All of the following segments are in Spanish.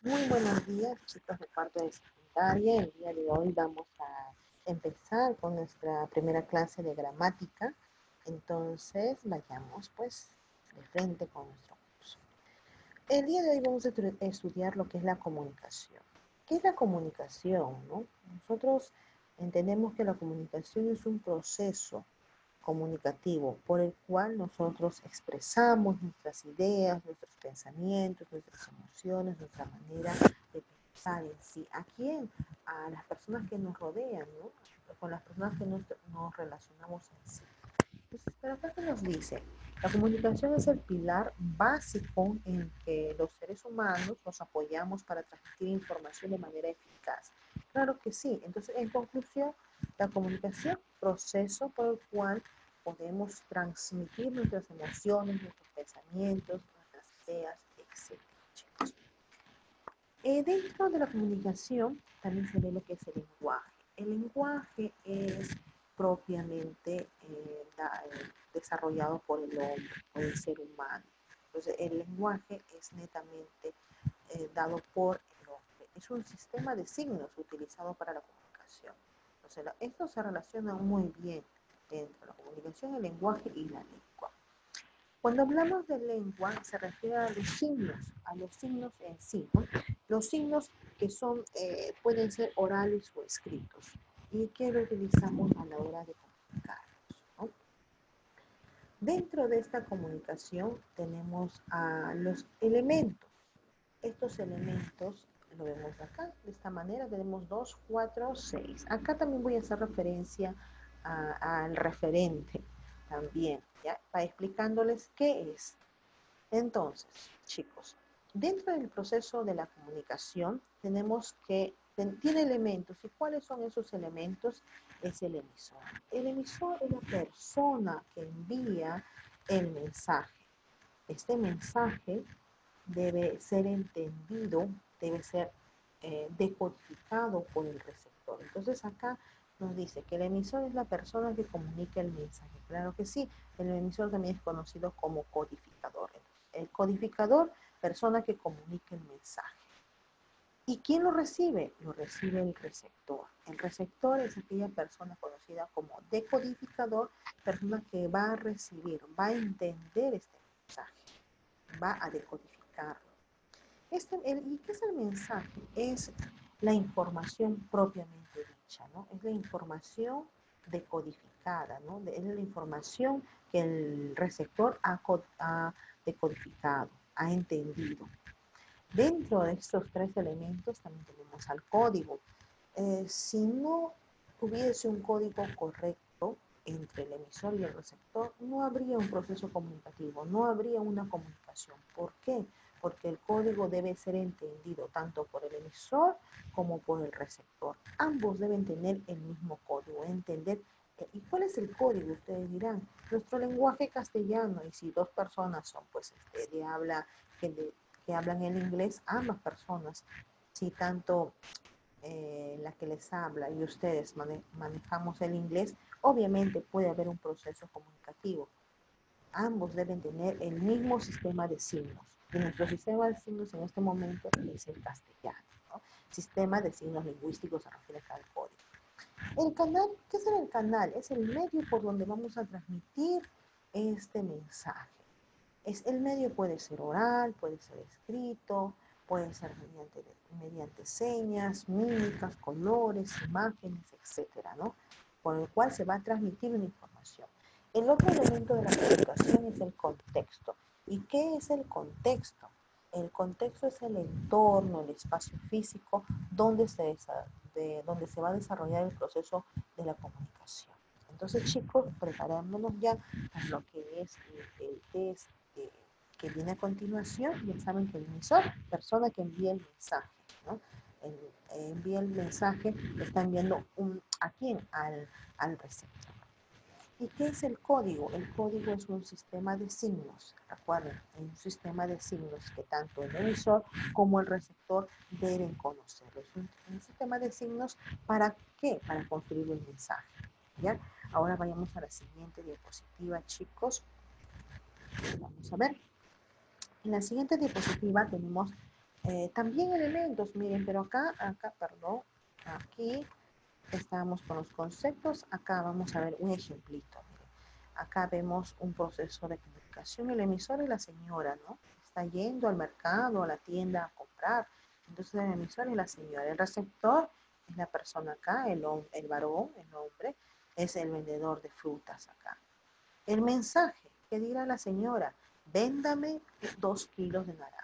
Muy buenos días, chicos de cuarto de secundaria. El día de hoy vamos a empezar con nuestra primera clase de gramática. Entonces, vayamos pues de frente con nuestro curso. El día de hoy vamos a estudiar lo que es la comunicación. ¿Qué es la comunicación, no? Nosotros entendemos que la comunicación es un proceso comunicativo por el cual nosotros expresamos nuestras ideas, nuestros pensamientos, nuestras emociones, nuestra manera de pensar en sí. ¿A quién? A las personas que nos rodean, ¿no? Con las personas que nos relacionamos en sí. Entonces, pero acá que nos dice, la comunicación es el pilar básico en que los seres humanos nos apoyamos para transmitir información de manera eficaz. Claro que sí. Entonces, en conclusión, la comunicación, proceso por el cual podemos transmitir nuestras emociones, nuestros pensamientos, nuestras ideas, etc. Chicos. Dentro de la comunicación también se ve lo que es el lenguaje. El lenguaje es propiamente desarrollado por el hombre, por el ser humano. Entonces, el lenguaje es netamente dado por el hombre. Es un sistema de signos utilizado para la comunicación. Entonces, esto se relaciona muy bien entre la comunicación, el lenguaje y la lengua. Cuando hablamos de lengua, se refiere a los signos en sí, ¿no? Los signos que son, pueden ser orales o escritos y que lo utilizamos a la hora de comunicarnos, ¿no? Dentro de esta comunicación tenemos a los elementos. Estos elementos lo vemos acá, de esta manera tenemos 2, 4, 6. Acá también voy a hacer referencia al referente también, ¿ya? Para explicándoles qué es. Entonces, chicos, dentro del proceso de la comunicación tenemos que, tiene elementos. ¿Y cuáles son esos elementos? Es el emisor. El emisor es la persona que envía el mensaje. Este mensaje debe ser entendido, debe ser decodificado por el receptor. Entonces acá nos dice que el emisor es la persona que comunica el mensaje. Claro que sí, el emisor también es conocido como codificador. El codificador, persona que comunica el mensaje. ¿Y quién lo recibe? Lo recibe el receptor. El receptor es aquella persona conocida como decodificador, persona que va a recibir, va a entender este mensaje, va a decodificarlo. ¿Y qué es el mensaje? Es la información propiamente dicha, ¿no? Es la información decodificada, ¿no? Es la información que el receptor ha decodificado, ha entendido. Dentro de estos tres elementos también tenemos al código. Si no hubiese un código correcto entre el emisor y el receptor, no habría un proceso comunicativo, no habría una comunicación. ¿Por qué? Porque el código debe ser entendido tanto por el emisor como por el receptor. Ambos deben tener el mismo código, entender. ¿Y cuál es el código? Ustedes dirán, nuestro lenguaje castellano, y si dos personas son pues de habla que hablan el inglés, ambas personas, si tanto la que les habla y ustedes manejamos el inglés, obviamente puede haber un proceso comunicativo. Ambos deben tener el mismo sistema de signos. Y nuestro sistema de signos en este momento es el castellano, ¿no? Sistema de signos lingüísticos se refiere al código. El canal, ¿qué es el canal? Es el medio por donde vamos a transmitir este mensaje. El medio puede ser oral, puede ser escrito, puede ser mediante señas, mímicas, colores, imágenes, etcétera, ¿no? Por el cual se va a transmitir una información. El otro elemento de la comunicación es el contexto. ¿Y qué es el contexto? El contexto es el entorno, el espacio físico donde se va a desarrollar el proceso de la comunicación. Entonces, chicos, preparémonos ya para lo que es el test que viene a continuación. Ya saben que el emisor, persona que envía el mensaje, ¿no? Envía el mensaje, está enviando ¿a quién? Al receptor. ¿Y qué es el código? El código es un sistema de signos, recuerden, un sistema de signos que tanto el emisor como el receptor deben conocer. Es un sistema de signos, ¿para qué? Para construir el mensaje, ¿ya? Ahora vayamos a la siguiente diapositiva, chicos. Vamos a ver. En la siguiente diapositiva tenemos También elementos, miren, pero perdón, aquí estamos con los conceptos. Acá vamos a ver un ejemplito. Miren. Acá vemos un proceso de comunicación. El emisor es la señora, ¿no? Está yendo al mercado, a la tienda a comprar. Entonces el emisor es la señora. El receptor es la persona acá, el varón, el hombre, es el vendedor de frutas acá. El mensaje que dirá la señora, véndame 2 kilos de naranjas.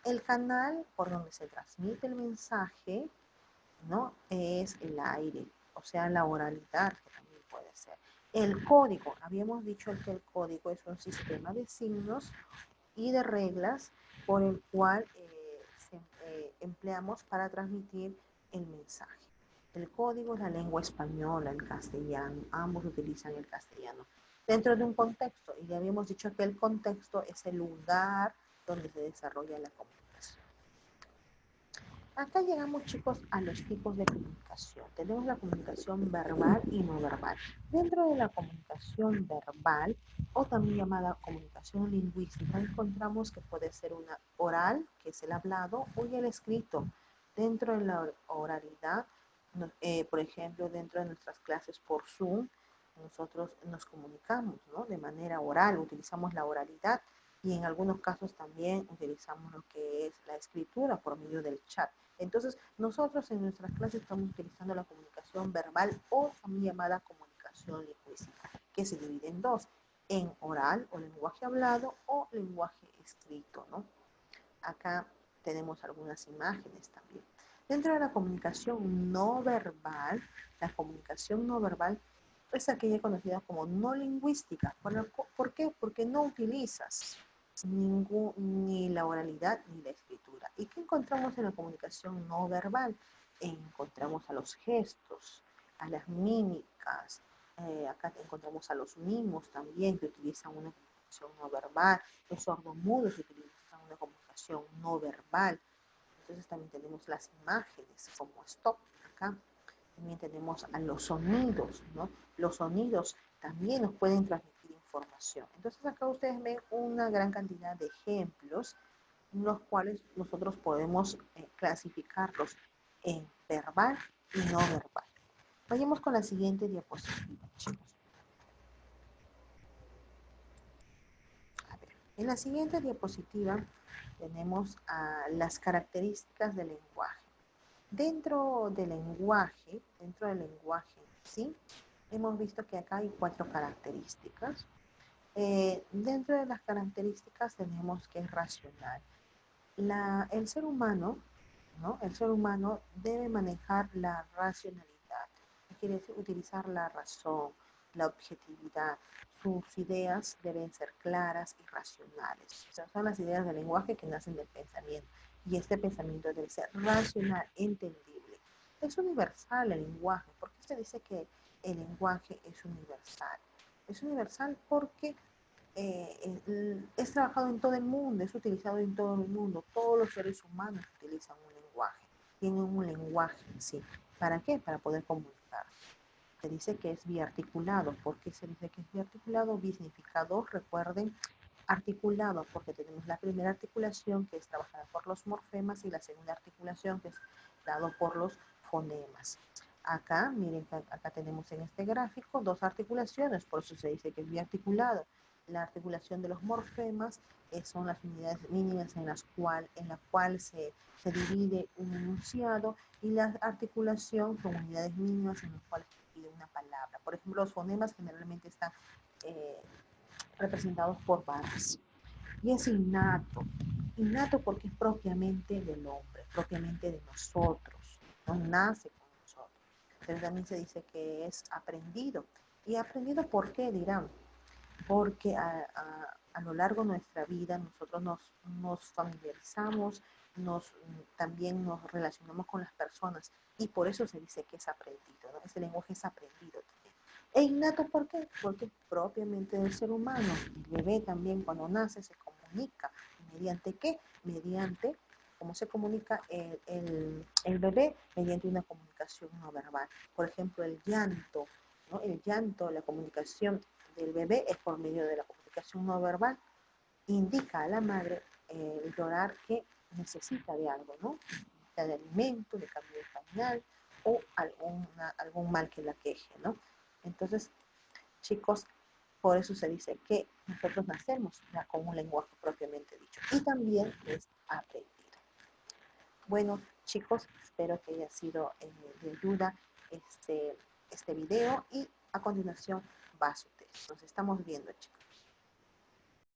El canal por donde se transmite el mensaje, ¿no? Es el aire, o sea, la oralidad, que también puede ser. El código, habíamos dicho que el código es un sistema de signos y de reglas por el cual empleamos para transmitir el mensaje. El código es la lengua española, el castellano, ambos utilizan el castellano. Dentro de un contexto, y ya habíamos dicho que el contexto es el lugar donde se desarrolla la comunicación. Acá llegamos, chicos, a los tipos de comunicación. Tenemos la comunicación verbal y no verbal. Dentro de la comunicación verbal, o también llamada comunicación lingüística, encontramos que puede ser una oral, que es el hablado, o el escrito. Dentro de la oralidad, por ejemplo, dentro de nuestras clases por Zoom, nosotros nos comunicamos, ¿no? De manera oral, utilizamos la oralidad y en algunos casos también utilizamos lo que es la escritura por medio del chat. Entonces, nosotros en nuestras clases estamos utilizando la comunicación verbal o también llamada comunicación lingüística, que se divide en dos, en oral o lenguaje hablado o lenguaje escrito, ¿no? Acá tenemos algunas imágenes también. Dentro de la comunicación no verbal, la comunicación no verbal es aquella conocida como no lingüística. ¿Por qué? Porque no utilizas ni la oralidad ni la escritura. ¿Y qué encontramos en la comunicación no verbal? Encontramos a los gestos, a las mímicas, acá encontramos a los mimos también que utilizan una comunicación no verbal, los sordomudos utilizan una comunicación no verbal. Entonces también tenemos las imágenes como stop acá. También tenemos a los sonidos, ¿no? Los sonidos también nos pueden transmitir información. Entonces acá ustedes ven una gran cantidad de ejemplos, los cuales nosotros podemos clasificarlos en verbal y no verbal. Vayamos con la siguiente diapositiva, chicos. A ver, en la siguiente diapositiva tenemos las características del lenguaje. Dentro del lenguaje, ¿sí? Hemos visto que acá hay 4 características. Dentro de las características tenemos que es racional. El ser humano, ¿no? El ser humano debe manejar la racionalidad. Quiere decir utilizar la razón, la objetividad. Sus ideas deben ser claras y racionales. O sea, son las ideas del lenguaje que nacen del pensamiento. Y este pensamiento debe ser racional, entendible. Es universal el lenguaje. ¿Por qué se dice que el lenguaje es universal? Es universal porque es trabajado en todo el mundo, es utilizado en todo el mundo. Todos los seres humanos utilizan un lenguaje, tienen un lenguaje, sí. ¿Para qué? Para poder comunicar. Se dice que es biarticulado. ¿Por qué se dice que es biarticulado? Bi significa dos, recuerden, articulado, porque tenemos la primera articulación que es trabajada por los morfemas y la segunda articulación que es dado por los fonemas. Acá, miren, acá tenemos en este gráfico dos articulaciones, por eso se dice que es biarticulado. La articulación de los morfemas son las unidades mínimas en la cual se divide un enunciado, y la articulación son unidades mínimas en las cuales se divide una palabra. Por ejemplo, los fonemas generalmente están representados por barras. Y es innato. Innato porque es propiamente del hombre, propiamente de nosotros. No nace con nosotros. Pero también se dice que es aprendido. ¿Y aprendido por qué? Dirán. Porque a lo largo de nuestra vida nosotros nos familiarizamos, también nos relacionamos con las personas y por eso se dice que es aprendido, ¿no? Ese lenguaje es aprendido también. E innato, ¿por qué? Porque es propiamente del ser humano. El bebé también cuando nace se comunica. ¿Mediante qué? Mediante, ¿cómo se comunica el bebé? Mediante una comunicación no verbal. Por ejemplo, el llanto, ¿no? El llanto, la comunicación del bebé es por medio de la comunicación no verbal. Indica a la madre el llorar que necesita de algo, ¿no? Necesita de alimento, de cambio de pañal o algún mal que la queje, ¿no? Entonces, chicos, por eso se dice que nosotros nacemos ya con un lenguaje propiamente dicho y también es aprendido. Bueno, chicos, espero que haya sido de ayuda este video y a continuación va su test. Nos estamos viendo, chicos.